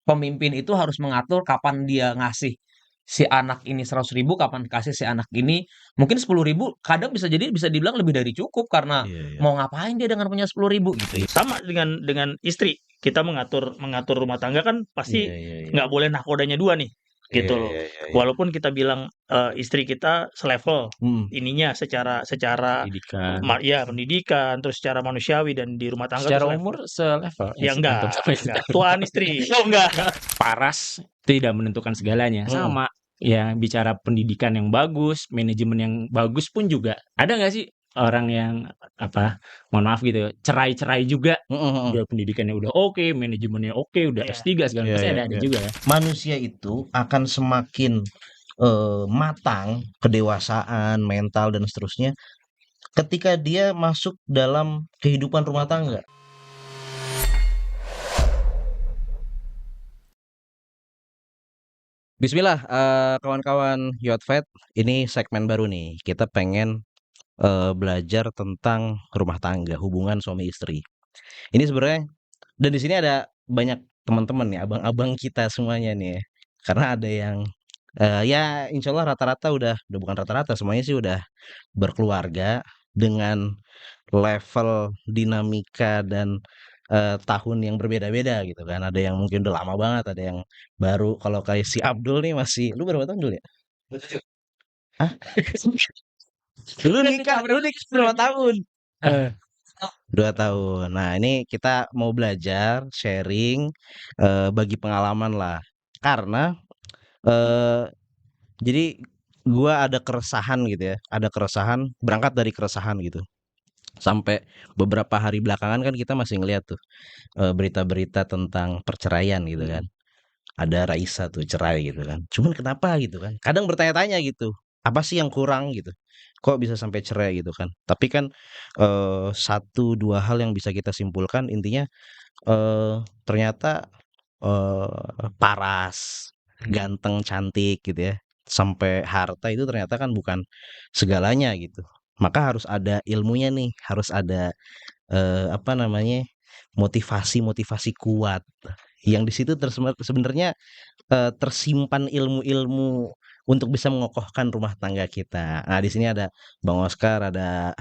pemimpin itu harus mengatur kapan dia ngasih si anak ini 100.000, kapan kasih si anak ini mungkin 10.000, kadang bisa jadi bisa dibilang lebih dari cukup karena Iya, iya. mau ngapain dia dengan punya 10.000 gitu ya. Sama dengan istri, kita mengatur rumah tangga kan pasti Iya, iya, iya. nggak boleh nahkodanya 2 nih, Iya, gitu loh. iya, iya, iya. Walaupun kita bilang, istri kita selevel ininya secara Pendidikan. pendidikan, terus secara manusiawi dan di rumah tangga Secara tuh selevel. umur selevel. Ya enggak. Tuan istri. Oh enggak. Paras tidak menentukan segalanya. Sama. Ya bicara pendidikan yang bagus, manajemen yang bagus pun juga. Ada nggak sih orang yang mohon maaf gitu, cerai-cerai juga. Dia pendidikannya udah oke, manajemennya oke, udah Iya. S3 segala pasti ada juga ya. Manusia itu akan semakin matang, kedewasaan, mental dan seterusnya ketika dia masuk dalam kehidupan rumah tangga. Bismillah, kawan-kawan Yotvet, ini segmen baru nih. Kita pengen belajar tentang rumah tangga, hubungan suami istri. Ini sebenarnya, dan di sini ada banyak teman-teman nih, abang-abang kita semuanya nih ya. Karena ada yang ya insya Allah rata-rata udah bukan rata-rata, semuanya sih udah berkeluarga dengan level dinamika dan tahun yang berbeda-beda gitu kan. Ada yang mungkin udah lama banget, ada yang baru. Kalau kayak si Abdul nih masih, lu berapa tahun dulu ya? Hah? Lu nikah berapa tahun? 2 tahun. Nah, ini kita mau belajar, sharing, bagi pengalaman lah. Karena jadi gua ada keresahan gitu ya, ada keresahan, berangkat dari keresahan gitu. Sampai beberapa hari belakangan kan kita masih ngeliat tuh berita-berita tentang perceraian gitu kan. Ada Raisa tuh cerai gitu kan. Cuman kenapa gitu kan? Kadang bertanya-tanya gitu. Apa sih yang kurang gitu? Kok bisa sampai cerai gitu kan? Tapi kan 1-2 hal yang bisa kita simpulkan intinya ternyata paras, ganteng, cantik gitu ya. Sampai harta itu ternyata kan bukan segalanya gitu. Maka harus ada ilmunya nih, harus ada motivasi-motivasi kuat. Yang di situ sebenarnya tersimpan ilmu-ilmu untuk bisa mengokohkan rumah tangga kita. Nah, di sini ada Bang Oscar, ada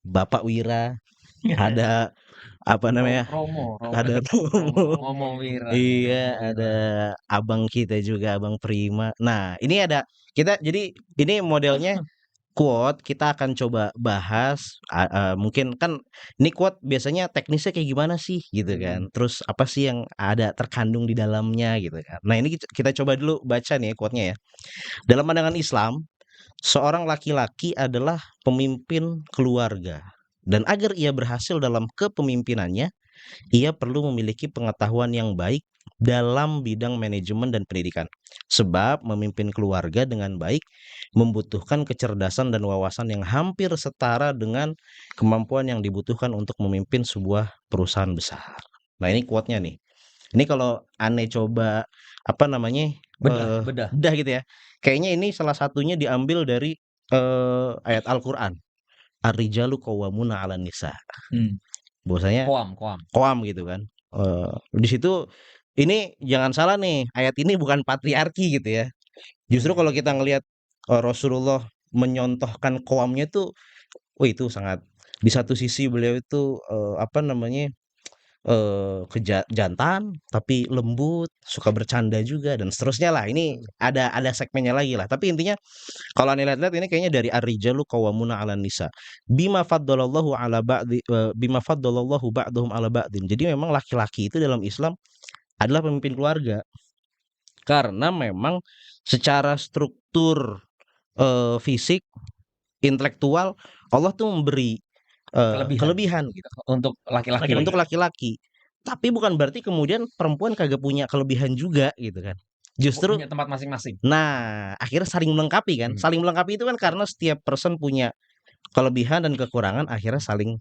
Bapak Wira, ada Romo ada Romo Wira. iya, ada abang kita juga, Abang Prima. Nah, ini ada jadi ini modelnya quote kita akan coba bahas mungkin kan ini quote biasanya teknisnya kayak gimana sih gitu kan. Terus apa sih yang ada terkandung di dalamnya gitu kan. Nah, ini kita coba dulu baca nih quote-nya ya. Dalam pandangan Islam, seorang laki-laki adalah pemimpin keluarga. Dan agar ia berhasil dalam kepemimpinannya, ia perlu memiliki pengetahuan yang baik dalam bidang manajemen dan pendidikan. Sebab memimpin keluarga dengan baik membutuhkan kecerdasan dan wawasan yang hampir setara dengan kemampuan yang dibutuhkan untuk memimpin sebuah perusahaan besar. Nah, ini quote-nya nih. Ini kalau aneh coba Bedah. bedah gitu ya. Kayaknya ini salah satunya diambil dari ayat Al-Qur'an. Ar-rijalu qawwamuna 'alan nisa. Bahwasanya Qawam gitu kan. Di situ ini jangan salah nih, ayat ini bukan patriarki gitu ya. Justru kalau kita ngelihat Rasulullah menyontohkan qawamnya tuh, itu sangat di satu sisi beliau itu jantan tapi lembut, suka bercanda juga dan seterusnya lah. Ini ada segmennya lagi lah. Tapi intinya kalau Anda lihat-lihat ini kayaknya dari ar-rijalu qawwamuna 'alan nisa. Bima faddalallahu ba'dahum 'ala ba'din. Jadi memang laki-laki itu dalam Islam adalah pemimpin keluarga. Karena memang secara struktur fisik, intelektual Allah tuh memberi kelebihan gitu untuk laki-laki. untuk laki-laki. Tapi bukan berarti kemudian perempuan kagak punya kelebihan juga gitu kan. Justru punya tempat masing-masing. Nah, akhirnya saling melengkapi kan. Saling melengkapi itu kan karena setiap person punya kelebihan dan kekurangan, akhirnya saling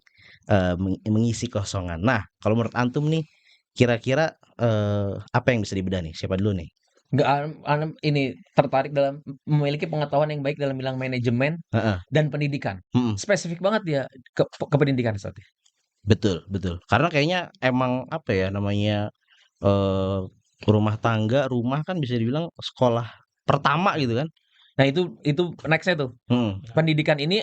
mengisi kosongan. Nah, kalau menurut antum nih, kira-kira apa yang bisa dibedah nih? Siapa dulu nih? Ini tertarik dalam memiliki pengetahuan yang baik dalam bidang manajemen dan pendidikan. Spesifik banget dia ke pendidikan Ustaz. Betul. Karena kayaknya emang namanya rumah tangga, rumah kan bisa dibilang sekolah pertama gitu kan. Nah itu nextnya tuh. Pendidikan ini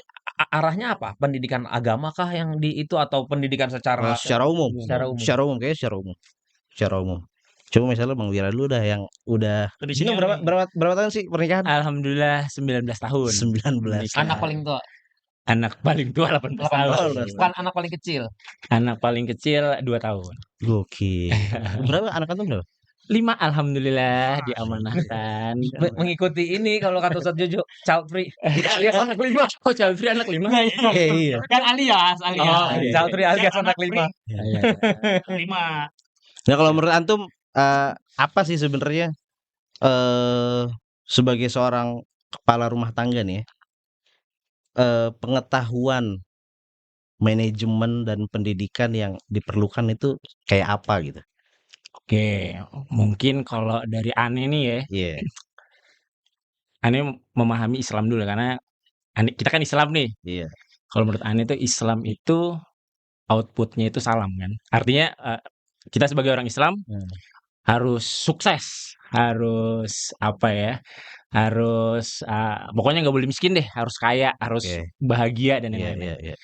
arahnya apa? Pendidikan agama kah yang di itu atau pendidikan secara Secara umum, umum? kayaknya secara umum. Coba misalnya Bang Wira dulu dah yang udah Lebih Bino senior nih. berapa tahun sih pernikahan? Alhamdulillah 19 tahun 19 menikah. Anak paling tua, Anak paling tua 18 tahun. 18. Bukan anak paling kecil. Anak paling kecil 2 tahun. Gokil. Berapa anak antum berapa? 5 alhamdulillah diamanahkan. Mengikuti ini kalau kata Ustadz Jojo, child free. Alias anak 5. Oh, child free anak 5. Iya. Kan alias. Oh, iya. Child free alias Yang anak anak 5. Iya. 5. Nah, kalau menurut antum apa sih sebenarnya sebagai seorang kepala rumah tangga nih ya, pengetahuan manajemen dan pendidikan yang diperlukan itu kayak apa gitu? Oke, mungkin kalau dari Ane nih ya, Iya. Ane memahami Islam dulu karena kita kan Islam nih. Iya. Kalau menurut Ane itu Islam itu outputnya itu salam kan. Artinya kita sebagai orang Islam harus sukses, harus apa ya, harus pokoknya nggak boleh miskin deh, harus kaya, harus bahagia dan yang Iya, lain-lain. iya.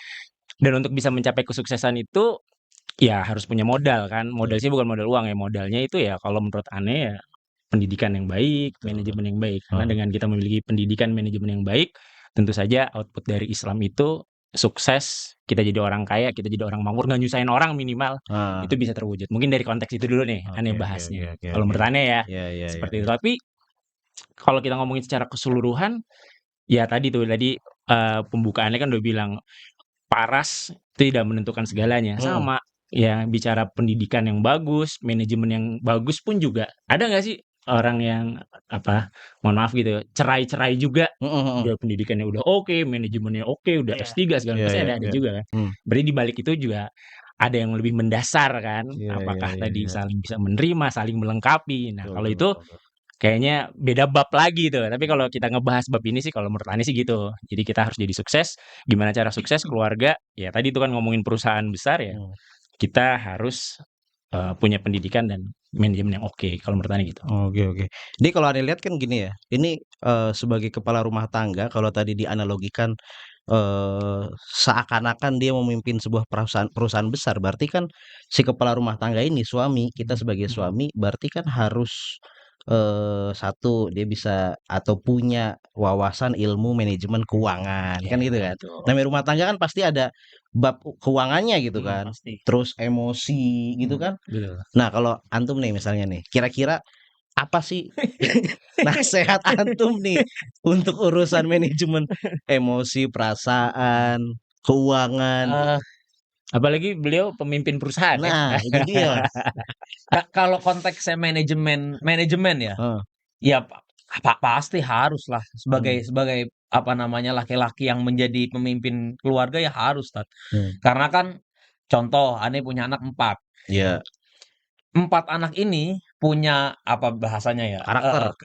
Dan untuk bisa mencapai kesuksesan itu ya harus punya modal kan. Modal sih bukan modal uang ya, modalnya itu ya kalau menurut Ane ya pendidikan yang baik, manajemen yang baik. Karena dengan kita memiliki pendidikan manajemen yang baik, tentu saja output dari Islam itu sukses, kita jadi orang kaya, kita jadi orang makmur, nggak nyusahin orang minimal, itu bisa terwujud. Mungkin dari konteks itu dulu nih, Ane bahasnya. Kalau menurut Ane ya, seperti itu. Tapi kalau kita ngomongin secara keseluruhan, ya tadi pembukaannya kan udah bilang paras tidak menentukan segalanya. Sama, ya bicara pendidikan yang bagus, manajemen yang bagus pun juga ada nggak sih orang yang mohon maaf gitu, cerai-cerai juga, udah pendidikannya udah oke, manajemennya oke, udah S3 segala Iya, pasti iya, ada iya. juga kan. Berarti di balik itu juga ada yang lebih mendasar kan. Iya, Apakah iya, tadi iya. saling bisa menerima, saling melengkapi. Nah, Betul, kalau betul, itu betul. kayaknya beda bab lagi tuh. Tapi kalau kita ngebahas bab ini sih kalau menurut Ane sih gitu. Jadi kita harus jadi sukses. Gimana cara sukses keluarga? Ya tadi itu kan ngomongin perusahaan besar ya. Kita harus punya pendidikan dan manajemen yang oke. Kalau menurut Ane gitu. Oke. Jadi kalau Anda lihat kan gini ya, ini sebagai kepala rumah tangga kalau tadi dianalogikan seakan-akan dia memimpin sebuah perusahaan besar, berarti kan si kepala rumah tangga ini suami, kita sebagai suami berarti kan harus satu dia bisa atau punya wawasan ilmu manajemen keuangan kan gitu kan. Betul. Namanya rumah tangga kan pasti ada bab keuangannya gitu kan. Pasti. Terus emosi gitu kan. Betul. Nah, kalau antum nih misalnya nih, kira-kira apa sih nasihat antum nih untuk urusan manajemen emosi, perasaan, keuangan? Apalagi beliau pemimpin perusahaan ya. Nah, itu dia. Kalau konteksnya manajemen ya, ya pasti harus lah sebagai apa namanya laki-laki yang menjadi pemimpin keluarga ya harus Tat. Karena kan contoh Ane punya anak 4. Iya. 4 anak ini punya apa bahasanya ya?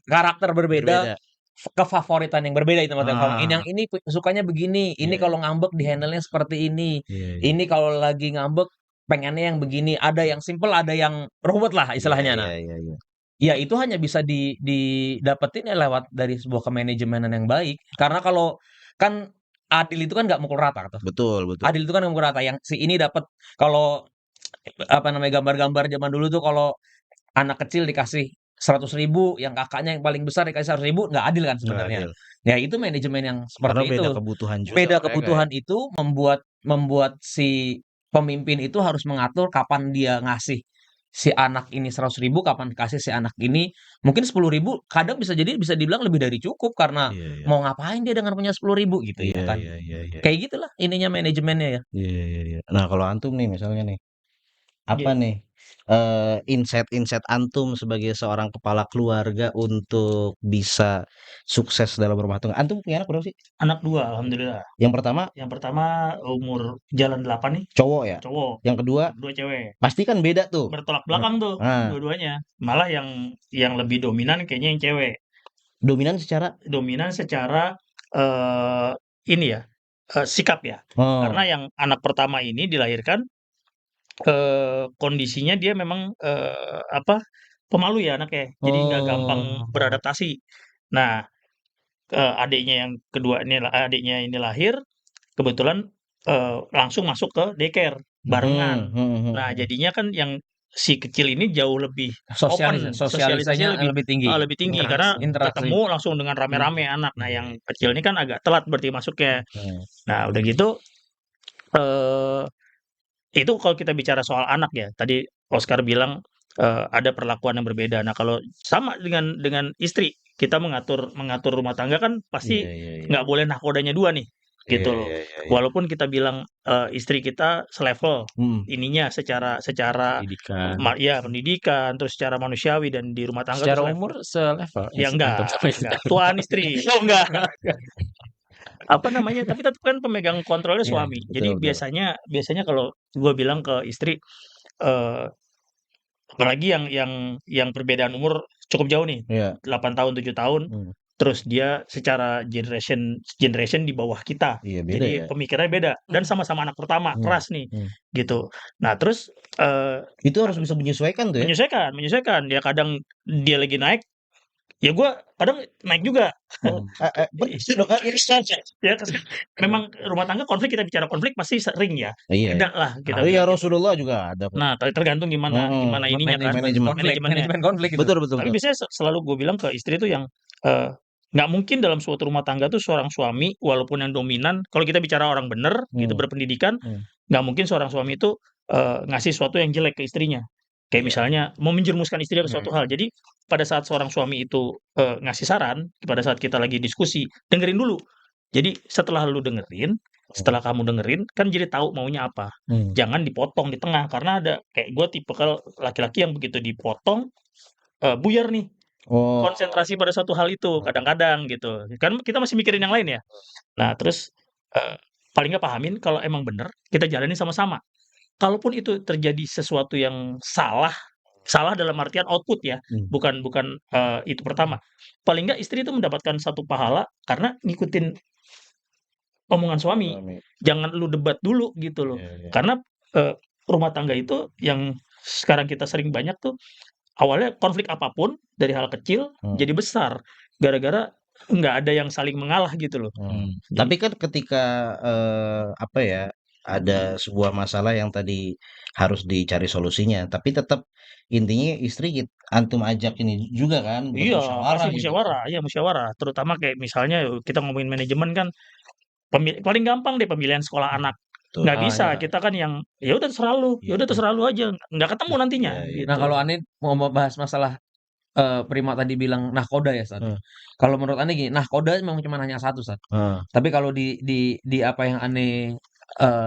Karakter berbeda. Berbeda. Kefavoritan yang berbeda itu maksudnya. Kalau yang ini sukanya begini, ini kalau ngambek di-handle-nya seperti ini. Ini kalau lagi ngambek pengennya yang begini. Ada yang simple, ada yang ruwet lah istilahnya. Nah, Iya. ya itu hanya bisa didapetin ya lewat dari sebuah kemanajemenan yang baik. Karena kalau kan adil itu kan nggak mukul rata tuh. Betul. Adil itu kan nggak mukul rata. Yang si ini dapat kalau apa namanya gambar-gambar zaman dulu tuh kalau anak kecil dikasih 100.000, yang kakaknya yang paling besar dikasih 100.000, nggak adil kan sebenarnya. Ya itu manajemen yang seperti Karena itu. beda kebutuhan juga. Beda kebutuhan itu membuat si pemimpin itu harus mengatur kapan dia ngasih si anak ini 100.000, kapan kasih si anak ini mungkin 10.000, kadang bisa dibilang lebih dari cukup karena mau ngapain dia dengan punya 10.000 gitu ya kan. Kayak gitulah ininya manajemennya ya. Iya. Nah, kalau antum nih misalnya nih, apa nih insight antum sebagai seorang kepala keluarga untuk bisa sukses dalam rumah tangga? Antum punya anak berapa sih? Anak 2 alhamdulillah. Yang pertama Umur jalan 8 nih. cowok ya? Cowok. Yang kedua? Kedua cewek. Pasti kan beda tuh. Bertolak belakang tuh dua-duanya. Malah yang lebih dominan kayaknya yang cewek. Dominan secara ini ya, sikap ya. Karena yang anak pertama ini dilahirkan kondisinya dia memang pemalu ya anaknya, jadi nggak gampang Oh. beradaptasi. Nah, adiknya yang kedua ini adiknya ini lahir, kebetulan, langsung masuk ke daycare barengan. Nah, jadinya kan yang si kecil ini jauh lebih open, Sosialisasinya sosialisasinya lebih tinggi. lebih tinggi karena Interaksi. ketemu langsung dengan rame-rame anak. Nah, yang kecil ini kan agak telat berarti masuknya. Nah, udah gitu, eee, itu kalau kita bicara soal anak ya, tadi Oscar bilang, ada perlakuan yang berbeda. Nah, kalau sama dengan istri, kita mengatur mengatur rumah tangga kan pasti nggak boleh nahkodanya 2 nih, gitu loh. Walaupun kita bilang, istri kita selevel ininya secara secara Pendidikan. pendidikan, terus secara manusiawi dan di rumah tangga tuh Secara selevel. umur selevel Ya antum enggak, sama istri. enggak, tuaan istri. Oh enggak. Apa namanya, tapi tetap kan pemegang kontrolnya Iya, suami. betul, Jadi betul. biasanya kalau gue bilang ke istri, eee, apalagi yang perbedaan umur cukup jauh nih, Iya. 8 tahun, 7 tahun, terus dia secara generation di bawah kita. Iya, beda Jadi ya. pemikirannya beda dan sama-sama anak pertama, keras nih, gitu. Nah terus, Itu harus bisa menyesuaikan tuh ya? menyesuaikan. Ya kadang dia lagi naik, ya gue kadang naik juga. Betul dong, Kak. Ya kan memang rumah tangga konflik, kita bicara konflik pasti sering ya, Iya. ada lah kita Iya, bilang gitu. Rasulullah juga ada kok. Nah, tergantung gimana gimana ininya kan, manajemennya. Manajemen konflik itu. Betul, betul. Tapi biasanya selalu gue bilang ke istri itu yang, nggak mungkin dalam suatu rumah tangga tuh seorang suami walaupun yang dominan, kalau kita bicara orang bener gitu berpendidikan, nggak mungkin seorang suami itu, ngasih sesuatu yang jelek ke istrinya. Kayak misalnya mau menjerumuskan istrinya ke suatu hal. Jadi pada saat seorang suami itu, ngasih saran, pada saat kita lagi diskusi, dengerin dulu. Jadi setelah setelah kamu dengerin, kan jadi tahu maunya apa. Jangan dipotong di tengah, karena ada kayak gue tipikal laki-laki yang begitu dipotong, buyar nih. Oh. Konsentrasi pada suatu hal itu kadang-kadang gitu. Kan kita masih mikirin yang lain ya. Nah, terus, paling nggak pahamin kalau emang bener, kita jalanin sama-sama. Kalaupun itu terjadi sesuatu yang salah, salah dalam artian output ya, bukan bukan, itu pertama. Paling nggak istri itu mendapatkan satu pahala karena ngikutin omongan suami. Jangan lu debat dulu gitu loh. Karena, rumah tangga itu yang sekarang kita sering banyak tuh, awalnya konflik apapun dari hal kecil jadi besar, gara-gara nggak ada yang saling mengalah gitu loh. Tapi kan ketika apa ya, ada sebuah masalah yang tadi harus dicari solusinya, tapi tetap intinya istri antum ajak ini juga kan Iya, bermusyawarah pasti gitu. musyawarah, iya musyawarah. Terutama kayak misalnya kita ngomongin manajemen kan, paling gampang deh pemilihan sekolah anak. Betul. Nggak bisa, kita kan yang, ya udah terserah lu, ya udah terserah lu aja, nggak ketemu nantinya, gitu. Nah, kalau Ane mau bahas masalah Prima tadi bilang nahkoda ya, Sat. Kalau menurut Ane gini, nahkoda memang cuma hanya satu, Sat. Tapi kalau di apa yang Ane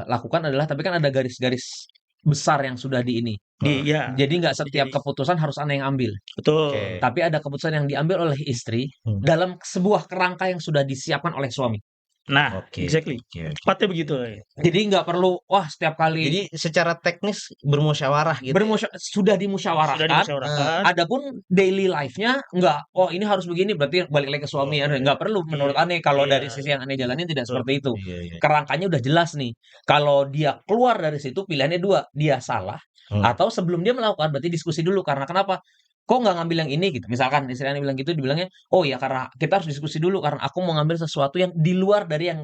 lakukan adalah, tapi kan ada garis-garis besar yang sudah di ini. Iya, Jadi nggak setiap keputusan harus Ane yang ambil. betul. Tapi ada keputusan yang diambil oleh istri dalam sebuah kerangka yang sudah disiapkan oleh suami. Nah, exactly. Tepatnya begitu. Jadi nggak perlu, wah setiap kali Jadi secara teknis bermusyawarah gitu. sudah dimusyawarahkan. Adapun daily life-nya nggak, oh ini harus begini, berarti balik lagi ke suami. Nggak perlu menurut Ane. Kalau dari sisi yang Ane jalanin tidak seperti itu. Kerangkanya udah jelas nih. Kalau dia keluar dari situ, pilihannya dua, dia salah, atau sebelum dia melakukan berarti diskusi dulu. Karena kenapa? Kok nggak ngambil yang ini gitu? Misalkan istri Ane bilang gitu, dibilangnya, oh ya karena kita harus diskusi dulu karena aku mau ngambil sesuatu yang di luar dari yang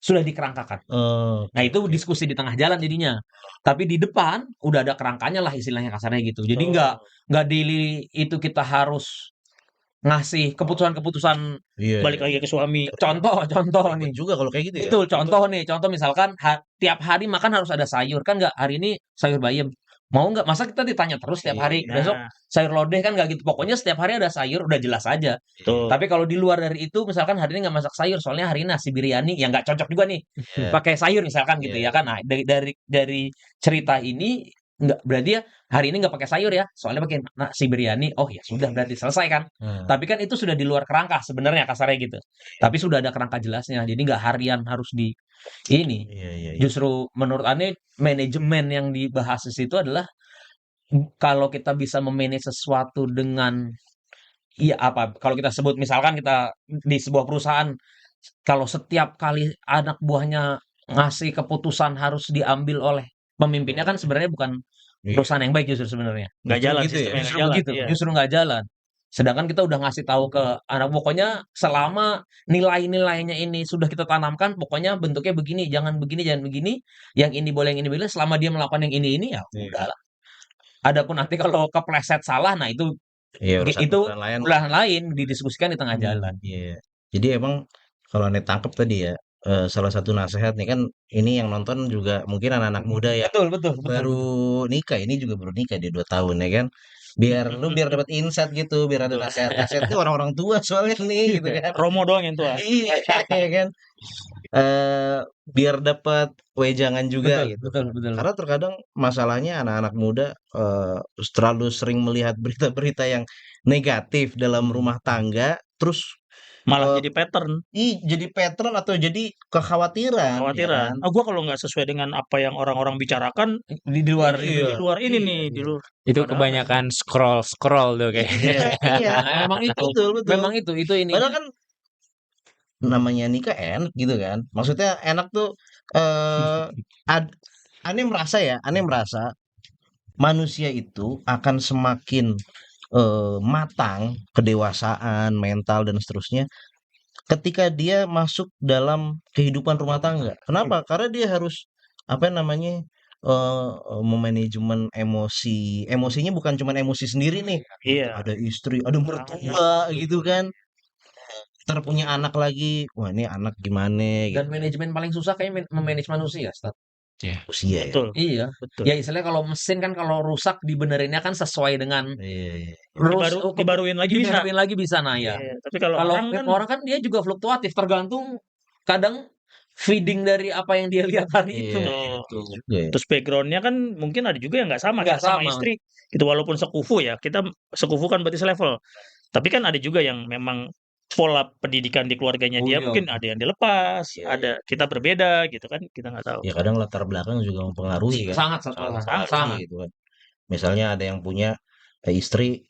sudah dikerangkakan. Nah, itu diskusi di tengah jalan jadinya. Tapi di depan udah ada kerangkanya lah istilahnya, kasarnya gitu. Jadi nggak daily itu kita harus ngasih keputusan-keputusan Balik lagi ke suami. contoh nih. Juga kalau kayak gitu ya. Betul, contoh misalkan tiap hari makan harus ada sayur, kan nggak, hari ini sayur bayam. Mau nggak? Masa kita ditanya terus setiap hari, besok sayur lodeh, kan nggak gitu. Pokoknya setiap hari ada sayur, udah jelas aja. Tapi kalau di luar dari itu, misalkan hari ini nggak masak sayur, soalnya hari ini nasi biryani, yang nggak cocok juga nih pakai sayur misalkan gitu ya kan. Nah, dari cerita ini nggak berarti ya hari ini nggak pakai sayur ya, soalnya pakai nasi biryani. Oh ya sudah, berarti selesai kan. Tapi kan itu sudah di luar kerangka sebenarnya, kasarnya gitu. Tapi sudah ada kerangka jelasnya, jadi nggak harian harus di ini. Justru menurut Ane, manajemen yang dibahas di situ adalah kalau kita bisa memanage sesuatu dengan, iya apa, kalau kita sebut misalkan kita di sebuah perusahaan, kalau setiap kali anak buahnya ngasih keputusan harus diambil oleh pemimpinnya, kan sebenarnya perusahaan yang baik justru sebenarnya. Nggak Justru jalan gitu ya? sistemnya, nggak Justru jalan. begitu, Iya. justru nggak jalan. Sedangkan kita udah ngasih tahu ke anak, pokoknya selama nilai-nilainya ini sudah kita tanamkan, pokoknya bentuknya begini, jangan begini, jangan begini, yang ini boleh, yang ini boleh, selama dia melakukan yang ini ya Iya. udahlah. Adapun nanti kalau kepleset salah, nah itu Iya, itu urusan lain. urusan lain didiskusikan di tengah jalan. Iya. Jadi emang kalau Anda tangkap tadi ya, salah satu nasihat nih kan ini yang nonton juga mungkin anak-anak muda ya Betul, betul, betul, baru betul. nikah, ini juga baru nikah dia 2 tahun ya kan. Biar dapat insight gitu, biar ada Betul. nasihat-nasihat nih orang-orang tua soalnya nih gitu kan. Romo doang yang tua. Iya ya kan. Biar dapat wejangan juga Betul, gitu betul, kan. betul. Karena terkadang masalahnya anak-anak muda terlalu sering melihat berita-berita yang negatif dalam rumah tangga, terus Malah eh, jadi pattern, jadi pattern atau jadi kekhawatiran, ya kekhawatiran. kan? Oh, gua kalau nggak sesuai dengan apa yang orang-orang bicarakan, Di luar di itu. Iya, luar ini nih, iya. di luar. Itu Padahal kebanyakan scroll tuh kayak. Iya, iya. Nah, memang itu. Betul, betul. Memang itu Padahal ininya. kan namanya nikah enak gitu kan. Maksudnya enak tuh aneh merasa manusia itu akan semakin matang, kedewasaan, mental dan seterusnya ketika dia masuk dalam kehidupan rumah tangga. Kenapa? Karena dia harus apa namanya memanajemen emosi. Emosinya bukan cuma emosi sendiri nih. iya. Ada istri, ada mertua gitu kan. Ntar punya anak lagi. Wah, ini anak gimana Dan gitu. manajemen paling susah kayaknya memanage manusia, Stat. Usia ya. Betul, Iya. betul. Ya istilahnya kalau mesin kan kalau rusak dibenerinnya kan sesuai dengan Iya, iya. Dibaruin lagi bisa. dibenerin lagi bisa, nah ya. Iya, tapi kalau Kalau orang kan orang kan dia juga fluktuatif, tergantung kadang feeding dari apa yang dia lihat hari itu. Iya, Betul. iya juga ya. Terus backgroundnya kan mungkin ada juga yang nggak sama Nggak kita sama sama. istri gitu, walaupun sekufu ya, kita sekufu kan berarti selevel, tapi kan ada juga yang memang pola pendidikan di keluarganya Oh dia iya. mungkin ada yang dilepas, Iya, ada kita berbeda gitu kan, kita nggak tahu. Ya kadang latar belakang juga mempengaruhi kan. Sangat, sangat, Sangat sangat. gitu kan. Misalnya ada yang punya istri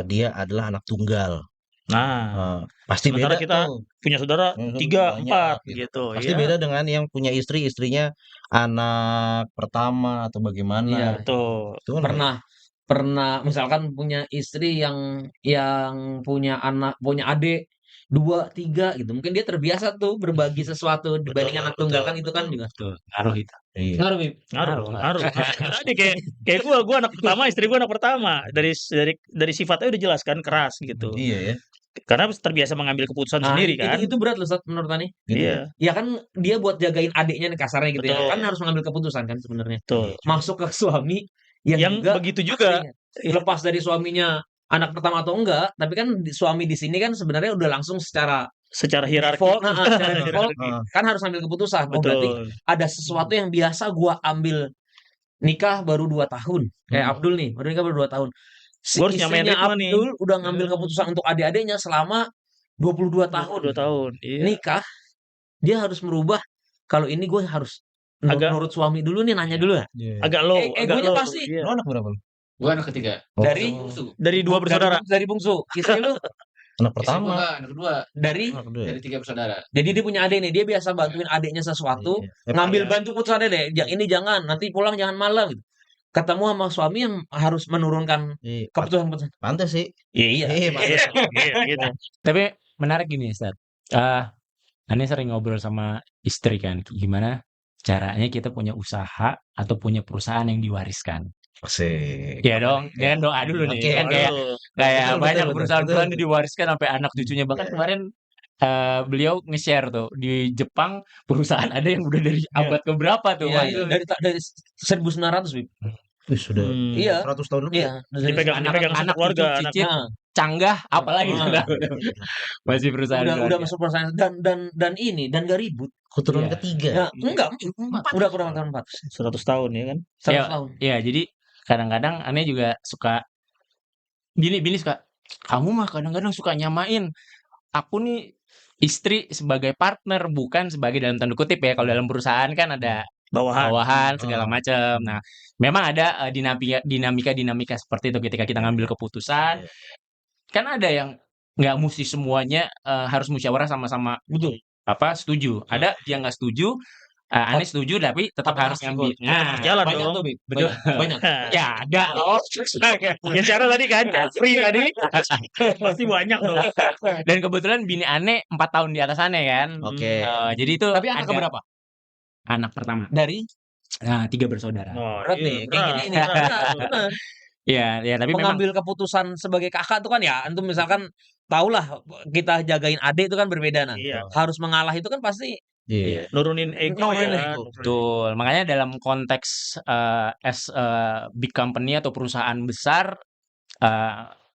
dia adalah anak tunggal. Nah, Pasti sementara beda kita tuh. punya saudara Kan 3, banyak 4 gitu. gitu Pasti ya. beda dengan yang punya istrinya anak pertama atau bagaimana. Iya. Betul. Itu kan Pernah misalkan punya istri yang punya adik 2, 3 gitu. Mungkin dia terbiasa tuh berbagi sesuatu dibanding anak tunggal kan itu kan juga. Betul, ngaruh itu. iya. Ngaruh, Bib. Ngaruh, Ngaruh. ngaruh. Tadi kayak gua anak pertama, istri gua anak pertama. Dari sifatnya udah jelas kan, keras gitu. Iya ya. Karena terbiasa mengambil keputusan Nah, sendiri kan. itu berat loh Sat, menurut Tani. Gitu ya. Iya, Ya kan dia buat jagain adiknya nih kasarnya gitu ya. Betul. Kan harus mengambil keputusan kan sebenarnya. betul. Masuk ke suami yang Yang juga begitu juga. aslinya, lepas dari suaminya anak pertama atau enggak, tapi kan suami di sini kan sebenarnya udah langsung secara Secara hierarki. default, secara default Heeh. kan harus ambil keputusan. Oh berarti Betul. ada sesuatu yang biasa gua ambil nikah baru 2 tahun. Kayak Abdul nih, baru nikah baru 2 tahun. Si Gua harus nyamain istrinya ritme nih. Abdul udah ngambil keputusan untuk adik-adiknya selama 22 tahun 22 tahun. Iya. nikah, dia harus merubah, kalau ini gue harus Agak- nurut suami dulu nih, nanya dulu ya. Iya. Agak low, agak Egonya low. pasti. Iya. Lo anak berapa lu? Gua anak ketiga. Dari Dari 2 bersaudara. dari bungsu. Istri lu Anak Istri gua pertama. enggak, anak kedua. dari Anak kedua. Dari 3 bersaudara. jadi dia punya adik nih, dia biasa bantuin adiknya sesuatu, Iya. ngambil Iya. bantu keputusan deh, yang ini jangan, nanti pulang jangan malam gitu. Ketemu sama suami yang harus menurunkan Iya. keputusan-keputusan. Pantes sih. Iya. Iya, pantes. Iya, gitu. Tapi menarik gini, Ustaz. Ane sering ngobrol sama istri kan, gimana caranya kita punya usaha atau punya perusahaan yang diwariskan. Asik. Iya dong, jangan doa dulu nih. Oke, Kan oke. kayak Aduh. kayak Betul, banyak betul, perusahaan-perusahaan betul. diwariskan sampai anak cucunya. Bahkan Iya. kemarin beliau nge-share tuh di Jepang perusahaan ada yang udah dari abad keberapa tuh. Iya, Wah, iya. itu dari 1900, Bib. Wih, sudah Iya. 100 tahun lebih. Iya, dari Dipegang anak satu keluarga, cucu, anak. cicit, Nah, canggah, apalagi Ah. tuh. Masih perusahaan udah keluarga. masuk perusahaan dan ini dan gak ribut. Keturunan Iya. ketiga. Ya, enggak, udah kurang tahun 4. 100 tahun ya kan. 100 Iya. tahun. Iya, jadi kadang-kadang aneh juga suka bini suka, kamu mah kadang-kadang suka nyamain aku nih istri sebagai partner bukan sebagai dalam tanda kutip ya. Kalau dalam perusahaan kan ada bawahan segala macam. Nah, memang ada dinamika seperti itu ketika kita ngambil keputusan. Kan ada yang nggak mesti semuanya harus musyawarah sama-sama Betul. setuju. Ada yang nggak setuju, Ane setuju tapi tetap Tapi harus harus ngambil. ikut. Nah, Jalan Banyak dong. tuh, Bib. betul. Banyak. Ya ada. Oh, Ya cara tadi kan free tadi pasti banyak dong. Dan kebetulan bini Ane 4 tahun di atas Ane kan. Oke. Jadi itu Tapi anak ada keberapa? anak pertama. Dari 3 bersaudara. Oh, berat iya, nih, kayak gini nih. berat. Benar. Ya tapi memang Mengambil keputusan sebagai kakak tuh kan ya, antum misalkan tahulah kita jagain adik itu kan berbeda nah. Iya. Harus mengalah itu kan pasti Iya. Nurunin ego Nurunin ya. ego. betul. Makanya dalam konteks as a big company atau perusahaan besar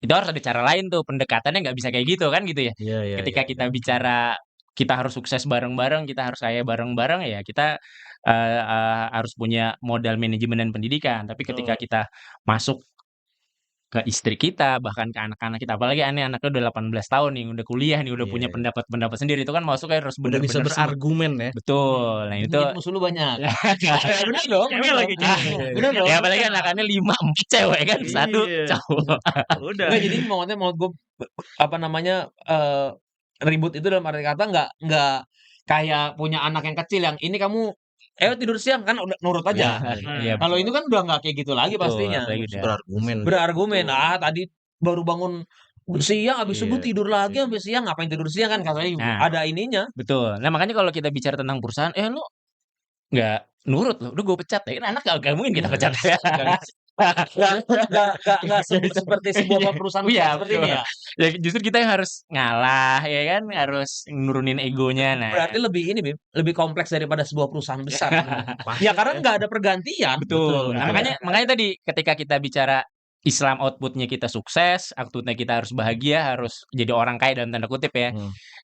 itu harus ada cara lain tuh, pendekatannya nggak bisa kayak gitu kan gitu ya. Iya. Ketika kita bicara kita harus sukses bareng-bareng, kita harus kaya bareng-bareng ya kita harus punya modal manajemen dan pendidikan. Tapi ketika Betul. kita masuk ke istri kita, bahkan ke anak-anak kita, apalagi anaknya udah 18 tahun nih, udah kuliah nih, udah punya Iya. pendapat-pendapat sendiri, itu kan masuknya harus Udah bisa bener-bener smooth. berargumen ya. Betul. Nah itu jadi musuh lu banyak. Benar dong, Cewek benar lagi dong. cewek. Benar dong. ya apalagi anak-anaknya 5, 4 cewek kan, 1 Iya. cowok. Udah. Enggak, jadi mau gue apa namanya ribut itu dalam arti kata nggak kayak punya anak yang kecil yang ini kamu tidur siang kan udah nurut aja. Iya, Kalau ini kan udah nggak kayak gitu lagi betul, pastinya. apalagi udah Berargumen. Berargumen, tadi baru bangun siang habis subuh Iya. tidur lagi habis siang ngapain tidur siang kan katanya Nah. ada ininya. betul. Nah makanya kalau kita bicara tentang perusahaan, lu nggak nurut loh, udah gue pecat ya. Kan anak gak mungkin kita pecat ya. Nggak seperti sebuah perusahaan Iya, seperti ini ya. Ya justru kita yang harus ngalah ya kan, harus nurunin egonya. Nah, Berarti lebih kompleks daripada sebuah perusahaan besar. Ya karena nggak ada pergantian. betul. Nah, makanya tadi ketika kita bicara Islam outputnya kita sukses, outputnya kita harus bahagia, harus jadi orang kaya dalam tanda kutip ya.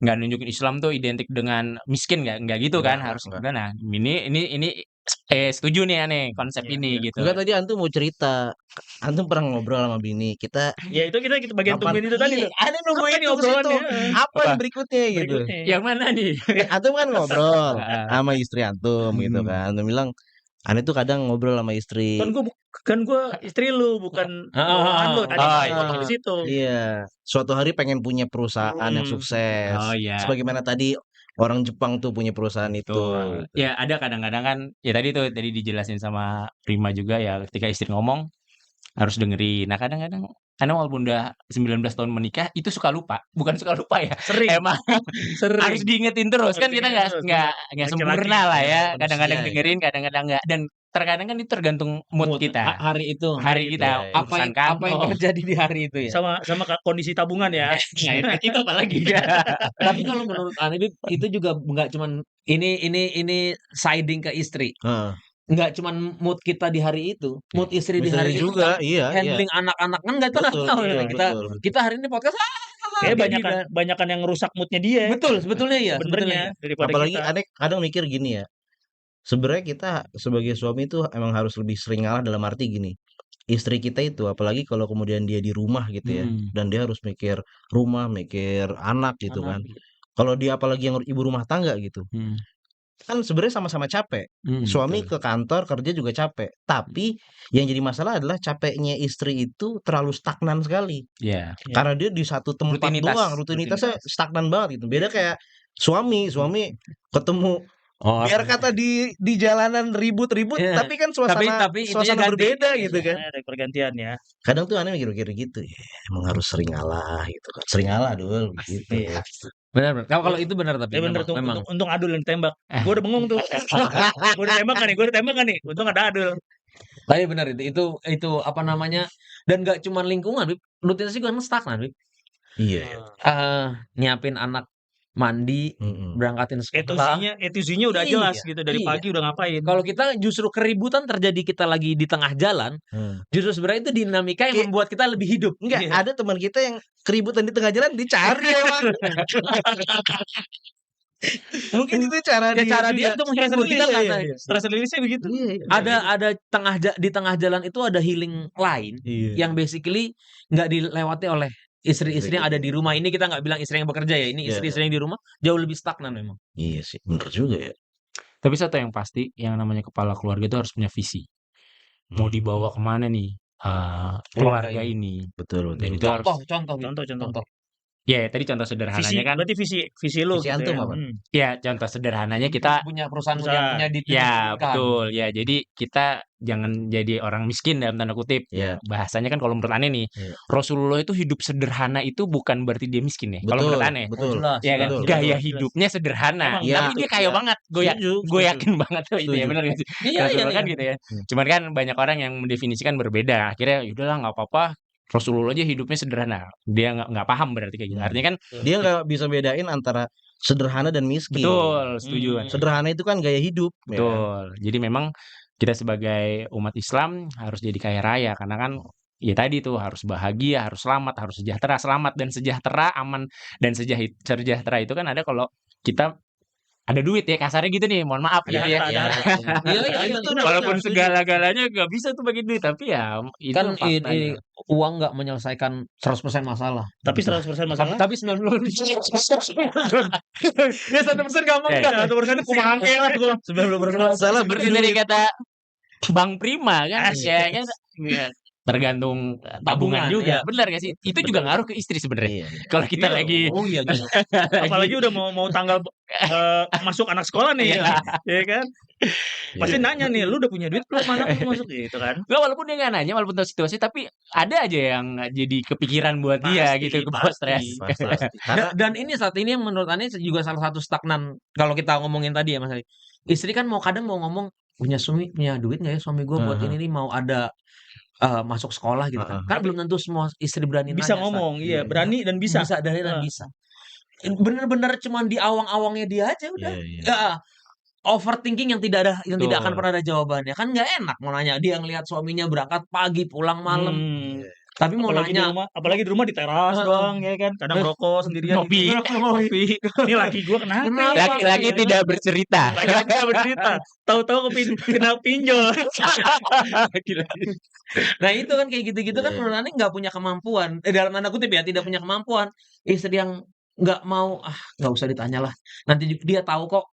Nggak nunjukin Islam tuh identik dengan miskin, nggak gitu kan, harus enggak. nah ini setuju nih aneh konsep ini gitu. Enggak, tadi antum mau cerita. Antum pernah ngobrol sama bini. Kita Ya itu kita bagian kapan- tungguin itu tadi tuh. Ada nungguin Apa itu obrolan situ. ya? Apa yang berikutnya gitu. Berikutnya. Yang mana nih? Antum kan ngobrol sama istri antum gitu kan. Antum bilang, aneh tuh kadang ngobrol sama istri. Kan gua istri lu bukan bawahan lu tadi Oh, potong di situ. Iya, suatu hari pengen punya perusahaan yang sukses. Oh, iya. Sebagaimana tadi orang Jepang tuh punya perusahaan itu. Tuh. Ya ada kadang-kadang kan ya tadi dijelasin sama Prima juga ya ketika istri ngomong harus dengerin. Nah kadang-kadang karena walaupun udah 19 tahun menikah itu suka lupa. Bukan suka lupa ya. Sering. Emang Sering. harus diingetin terus kan kita Diingetin terus, nggak Laki-laki sempurna lah ya. manusia Kadang-kadang ya. dengerin, kadang-kadang enggak. Dan terkadang kan itu tergantung mood kita. Hari itu. Hari kita Iya, urusan Apa yang kantor. terjadi di hari itu ya. sama kondisi tabungan ya. Nah, itu apalagi Tapi kalau menurut Ane itu juga nggak cuman ini siding ke istri. Heeh. Nggak cuman mood kita di hari itu, mood istri di Bisa hari itu juga, kan iya. handling anak-anak kan nggak tahu ya. Kita hari ini podcast Kayak banyakan yang ngerusak moodnya dia. betul sebetulnya ya Sebenarnya daripada Apalagi kita. aneh kadang mikir gini ya. Sebenarnya kita sebagai suami itu emang harus lebih sering ngalah dalam arti gini. Istri kita itu apalagi kalau kemudian dia di rumah gitu ya, dan dia harus mikir rumah, mikir anak gitu kan. Kalau dia apalagi yang ibu rumah tangga gitu. Kan sebenarnya sama-sama capek. Suami ke kantor kerja juga capek. Tapi yang jadi masalah adalah capeknya istri itu terlalu stagnan sekali. Iya. Karena dia di satu tempat Rutinitas. doang, rutinitasnya stagnan banget gitu. Beda kayak suami ketemu biar kata di jalanan ribut-ribut, Iya. tapi kan suasana itunya ganti. berbeda gitu kan. Ada pergantian ya. Kadang tuh aneh mikir-mikir gitu. Ya, emang harus sering ngalah gitu kan. Sering ngalah dulu gitu. Benar. Kalau itu benar tapi bener tuh, memang. untung Adul yang tembak. Gue udah bengong tuh. Gue udah tembak kan nih. Untung ada Adul. Tapi benar itu apa namanya? Dan nggak cuma lingkungan, rutinitas juga kan stagnan, Bib. Iya. Nyiapin anak mandi, berangkatin sekolah. Etusinya udah jelas gitu dari pagi udah ngapain. Kalau kita justru keributan terjadi kita lagi di tengah jalan, justru sebenarnya itu dinamika yang membuat kita lebih hidup. Enggak, ada teman kita yang keributan di tengah jalan dicari emang. Mungkin itu cara dia untuk menghibur kita karena stress release-nya begitu. ada di tengah jalan itu ada healing lain yang basically nggak dilewati oleh istri-istri yang ada di rumah. Ini kita nggak bilang istri yang bekerja ya, ini istri-istri yang di rumah jauh lebih stagnan memang. Iya sih, bener juga ya. Tapi satu yang pasti, yang namanya kepala keluarga itu harus punya visi. Mau dibawa kemana nih keluarga ini? Betul. Dan itu harus Contoh. Ya tadi contoh Visi, sederhananya kan, berarti visi lu Visi gitu antum ya. apa? ya contoh sederhananya kita punya perusahaan yang Perusahaan. punya ya ditunjukkan. betul ya. Jadi kita jangan jadi orang miskin dalam tanda kutip. Iya. Ya bahasanya kan kalau menurut aneh nih, Iya. Rasulullah itu hidup sederhana itu bukan berarti dia miskin ya. Kalau menurut Betul, aneh, betul. jelas, ya kan Betul, gaya betul, jelas. hidupnya sederhana, Emang Iya. tapi dia kaya ya. banget. Setuju, Gue setuju. yakin banget tuh itu ya, Setuju. benar gak sih? Iya, Rasulullah kan iya. gitu ya. Cuman kan banyak orang yang mendefinisikan berbeda. Akhirnya yaudahlah nggak apa-apa. Rasulullah aja hidupnya sederhana. Dia nggak paham berarti kayak gitu. Artinya kan Dia nggak bisa bedain antara sederhana dan miskin. betul, setuju. Sederhana itu kan gaya hidup. ya kan? Betul. Jadi memang kita sebagai umat Islam harus jadi kaya raya karena kan ya tadi tuh harus bahagia, harus selamat, harus sejahtera. Selamat dan sejahtera, aman dan sejahtera itu kan ada kalau kita ada duit ya, kasarnya gitu nih. Mohon maaf gitu ya. Iya, iya. Walaupun segala-galanya nggak bisa tuh bagi duit, tapi ya itu Kan faktanya. uang nggak menyelesaikan 100% masalah. Tapi 100% masalah. Tapi 90% ya 1% gampang Eh, kan? 100% kumaha ke lah gua. 90% masalah Seperti tadi kata Bang Prima kan, ya kan ya, tergantung tabungan Tabungan, juga. iya. Benar gak sih? Itu juga ngaruh ke istri sebenarnya. Iya. Kalau kita Iya. lagi Oh iya gitu. Apalagi udah mau tanggal masuk anak sekolah nih ya. Ya kan? Pasti nanya nih, lu udah punya duit belum anak lu masuk gitu kan? Nggak, walaupun dia nggak nanya, walaupun tahu situasi, tapi ada aja yang jadi kepikiran buat dia Pasti, gitu, kebawa stres. pasti. Karena Dan ini saat ini yang menurut Anies juga salah satu stagnan kalau kita ngomongin tadi ya Mas Ali. Istri kan kadang mau ngomong punya duit nggak ya suami gue buat ini nih mau ada masuk sekolah gitu kan. Kan belum tentu semua istri berani Bisa nanya, Sat. ngomong, iya, berani dan bisa. Bisa dari dan bisa. Bener-bener cuman di awang-awangnya dia aja udah. Iya. Ya, overthinking yang tidak akan pernah ada jawabannya. Kan nggak enak mau nanya dia ngelihat suaminya berangkat pagi pulang malam. Tapi mau Apalagi di nanya rumah, di teras doang ya kan. Kadang rokok sendirian. Ngopi. Ini laki gua kenapa? Laki-laki tidak bercerita. Laki-laki tidak bercerita. Tahu-tahu kena pinjol. Nah itu kan kayak gitu-gitu kan menurut Ane nggak punya kemampuan. Dalam tanda kutip ya tidak punya kemampuan. Istri yang nggak mau nggak usah ditanya lah. Nanti dia tahu kok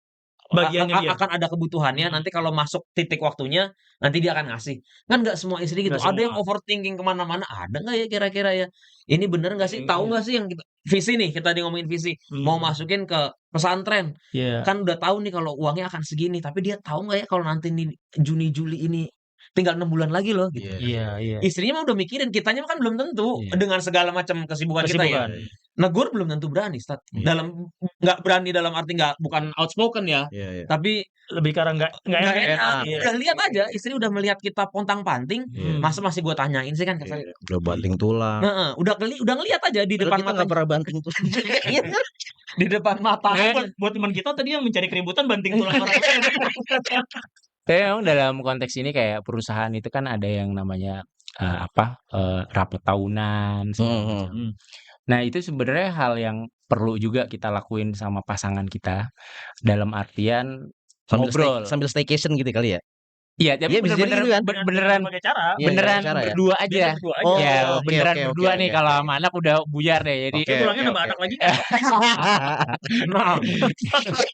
Bagiannya dia. akan ada kebutuhannya. Nanti kalau masuk titik waktunya nanti dia akan ngasih. Kan nggak semua istri gitu. Nggak Ada yang semua. overthinking kemana-mana. Ada nggak ya kira-kira ya? Ini bener nggak sih? Tahu nggak sih yang visi nih kita ngomongin visi. Mau masukin ke pesantren. Iya. Kan udah tahu nih kalau uangnya akan segini. Tapi dia tahu nggak ya kalau nanti nih Juni Juli ini tinggal 6 bulan lagi loh gitu. Iya. Istrinya mah udah mikirin, kitanya kan belum tentu dengan segala macam kesibukan kita ya. Negur belum tentu berani, Stat. Dalam nggak berani dalam arti bukan outspoken ya. Iya. Tapi Lebih karena nggak enak. Iya. Udah lihat aja, istri udah melihat kita pontang-panting, masa masih gue tanyain sih kan kata. Udah banting tulang. Heeh, udah ngelihat aja di depan kita mata. nggak pernah banting tulang. Di depan mata. Buat teman kita tadi yang mencari keributan banting tulang orang lain. Tapi memang dalam konteks ini kayak perusahaan itu kan ada yang namanya rapat tahunan segala macam. Nah itu sebenarnya hal yang perlu juga kita lakuin sama pasangan kita dalam artian ngobrol. Sambil staycation gitu kali ya. Iya, tapi bisa jadi gitu kan. beneran cara. beneran cara ya? berdua aja. Oh, Ya, oke, beneran oke, berdua oke, nih oke. kalau sama anak udah buyar deh. Jadi Oke. Pulangnya nambah anak lagi.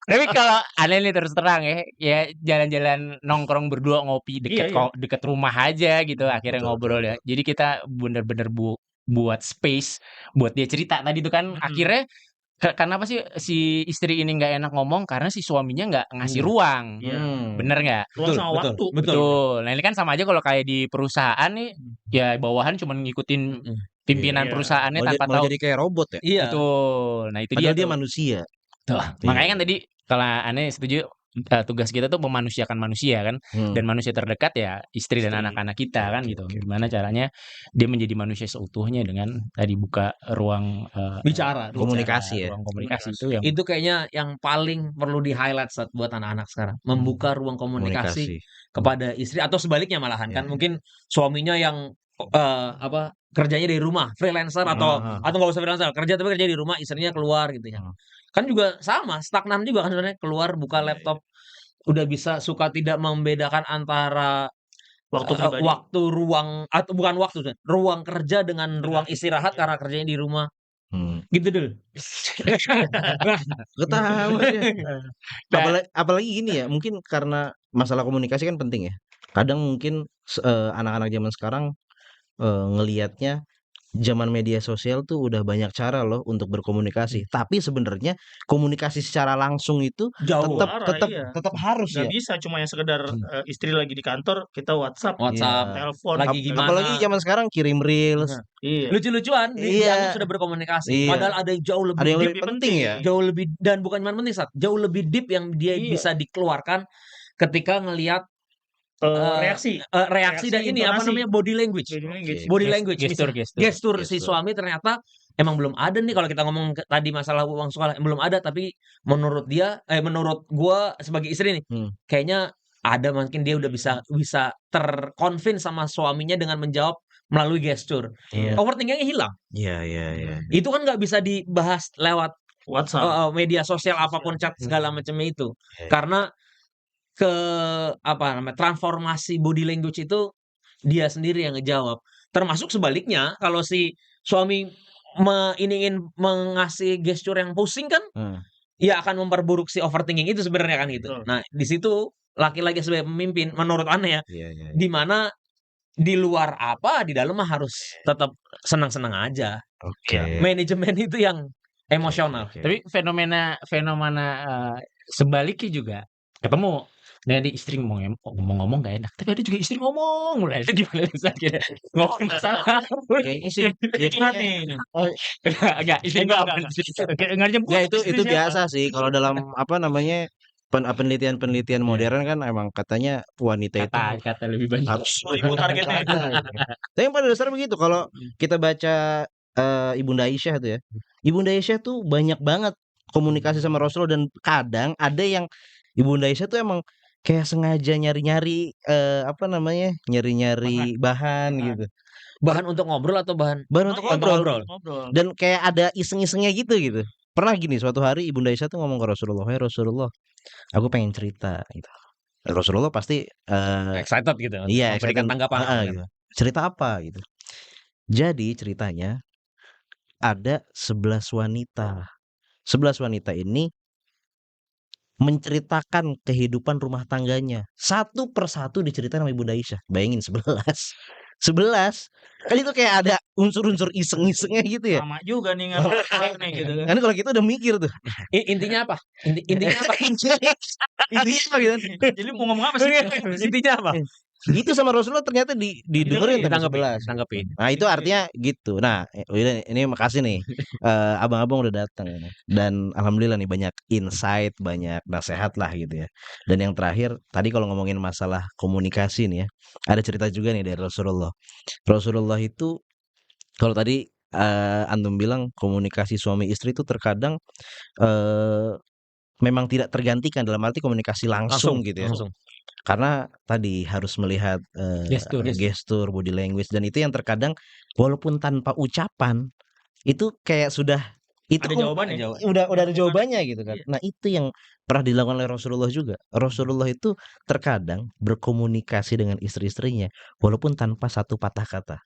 tapi kalau aneh nih terus terang ya jalan-jalan nongkrong berdua ngopi deket rumah aja gitu akhirnya ngobrol ya. Jadi kita bener-bener buat space buat dia cerita tadi tuh kan akhirnya kenapa sih si istri ini nggak enak ngomong karena si suaminya nggak ngasih ruang. Bener nggak? Ruang sama waktu. Betul. Nah ini kan sama aja kalau kayak di perusahaan nih ya bawahan cuma ngikutin pimpinan perusahaannya tanpa tahu. Jadi kayak robot ya. Iya. Betul. Nah itu Padahal dia dia manusia. Tuh. Makanya kan tadi kalau aneh setuju tugas kita tuh memanusiakan manusia kan dan manusia terdekat ya istri dan anak-anak kita kan gitu. Gimana caranya dia menjadi manusia seutuhnya dengan tadi buka ruang Bicara. Komunikasi ya. Ruang komunikasi itu yang Itu kayaknya yang paling perlu di highlight saat buat anak-anak sekarang. Membuka ruang komunikasi kepada istri atau sebaliknya malahan kan mungkin suaminya yang kerjanya dari rumah, freelancer atau nggak usah freelancer, kerja di rumah, istrinya keluar gitu ya. Kan juga sama, stagnan juga kan sebenarnya, keluar buka laptop udah bisa suka tidak membedakan antara waktu ruang atau bukan waktu, ruang kerja dengan ruang istirahat karena kerjanya di rumah. Gitu dulu. Ketawa ya. Apalagi gini ya, mungkin karena masalah komunikasi kan penting ya. Kadang mungkin anak-anak zaman sekarang ngelihatnya zaman media sosial tuh udah banyak cara loh untuk berkomunikasi. Tapi sebenarnya komunikasi secara langsung itu Jauh. tetap Parah, tetap iya. tetap harus Nggak ya. bisa cuma yang sekedar istri lagi di kantor kita WhatsApp, WhatsApp, telepon, lagi nggak gimana? Apalagi zaman sekarang kirim reels. Nah, Iya. lucu-lucuan dianggap Iya, sudah berkomunikasi. iya. Padahal ada yang jauh Ada lebih yang deep, lebih Lebih penting ya. penting. jauh lebih dan bukan cuma penting, Sat, jauh lebih deep yang dia Iya. bisa dikeluarkan ketika ngelihat Reaksi, reaksi dan ini apa intonasi, namanya body language. body language. Body Ges- language, gestur, misal gestur. gestur si Gestur. suami ternyata emang belum ada nih kalau kita ngomong tadi masalah uang sekolah belum ada, tapi menurut dia menurut gua sebagai istri nih Hmm. kayaknya ada, mungkin dia udah bisa terconvince sama suaminya dengan menjawab melalui gestur. Iya. Overthinkingnya hilang. Iya, iya, iya. Itu kan nggak bisa dibahas lewat WhatsApp. media sosial apapun chat segala macamnya itu. Iya. Karena transformasi body language itu dia sendiri yang ngejawab. Termasuk sebaliknya kalau si suami ingin mengasih gestur yang pusing kan, Hmm. ya akan memperburuk si overthinking itu sebenarnya kan gitu. Betul. Nah, di situ laki-laki sebagai pemimpin menurut aneh ya, Iya, iya. di mana di luar apa, di dalam mah harus tetap senang-senang aja. Oke. Manajemen itu yang emosional. Oke. Tapi fenomena sebaliknya juga ketemu. Dari istri ngomong-ngomong gak enak, tapi ada juga istri ngomong mulai itu gimana misalnya ngomong masalah Kayaknya sih Gimana nih? enggak istri enggak nyebut ya istri itu siapa. biasa sih kalau dalam apa namanya penelitian-penelitian modern kan emang katanya wanita itu kata lebih banyak harus Ibu targetnya. Tapi yang pada dasarnya begitu kalau kita baca Ibunda Aisyah tuh ya. Ibunda Aisyah tuh banyak banget komunikasi sama Rasulullah dan kadang ada yang Ibunda Aisyah tuh emang kayak sengaja nyari-nyari apa namanya? Nyari-nyari bahan gitu. Bahan untuk ngobrol atau bahan Untuk untuk ngobrol. Ngobrol. Dan kayak ada iseng-isengnya gitu. Pernah gini suatu hari Ibunda Aisyah tuh ngomong ke Rasulullah, "Hai Rasulullah, aku pengen cerita." gitu. Rasulullah pasti excited gitu untuk iya, memberikan excited. tanggapan apa kan? gitu. Cerita apa gitu. Jadi ceritanya ada 11 wanita. 11 wanita ini menceritakan kehidupan rumah tangganya. Satu persatu diceritain sama Ibunda Aisyah. Bayangin 11. 11. Kan itu kayak ada unsur-unsur iseng-isengnya gitu ya. Lama juga nih ngapain nih gitu kan. Kan kalau kita udah mikir tuh. Intinya apa? Intinya apa? Intinya apa gitu. Jadi mau ngomong apa sih? Intinya apa? Itu sama Rasulullah ternyata didengerin sama 11. Tanggepin. Nah, itu artinya gitu. Nah, ini makasih nih. Abang-abang udah datang dan alhamdulillah nih banyak insight, banyak nasihat lah gitu ya. Dan yang terakhir, tadi kalau ngomongin masalah komunikasi nih ya, ada cerita juga nih dari Rasulullah. Rasulullah itu kalau tadi antum bilang komunikasi suami istri itu terkadang memang tidak tergantikan dalam arti komunikasi langsung gitu ya. Langsung. Karena tadi harus melihat gestur, body language dan itu yang terkadang walaupun tanpa ucapan itu kayak sudah itu Ada jawabannya. udah ada jawabannya gitu kan. Iya. Nah, itu yang pernah dilakukan oleh Rasulullah juga. Rasulullah itu terkadang berkomunikasi dengan istri-istrinya walaupun tanpa satu patah kata.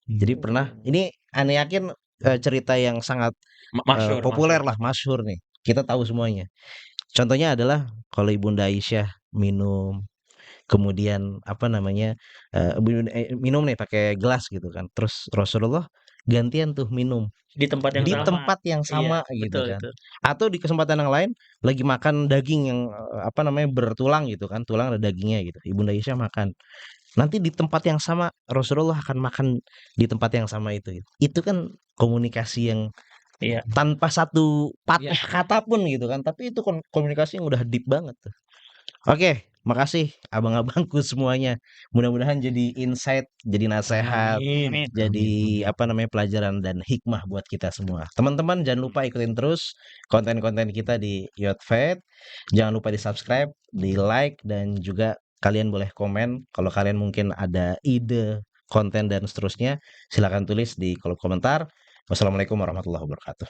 Jadi pernah ini aneh yakin cerita yang sangat populer lah, masyhur nih. Kita tahu semuanya. Contohnya adalah kalau Ibunda Aisyah minum kemudian apa namanya minum nih pakai gelas gitu kan terus Rasulullah gantian tuh minum Di tempat yang di sama. tempat yang sama Iya, gitu betul, kan betul. atau di kesempatan yang lain lagi makan daging yang apa namanya bertulang gitu kan tulang ada dagingnya gitu Ibunda Aisyah makan nanti di tempat yang sama Rasulullah akan makan di tempat yang sama itu kan komunikasi yang Iya. tanpa satu patah kata pun gitu kan tapi itu komunikasi yang udah deep banget tuh. Oke, makasih abang-abangku semuanya. Mudah-mudahan jadi insight, jadi nasihat, Amin. jadi apa namanya pelajaran dan hikmah buat kita semua. Teman-teman jangan lupa ikutin terus konten-konten kita di Yotfed. Jangan lupa di-subscribe, di-like dan juga kalian boleh komen kalau kalian mungkin ada ide konten dan seterusnya silakan tulis di kolom komentar. Wassalamualaikum warahmatullahi wabarakatuh.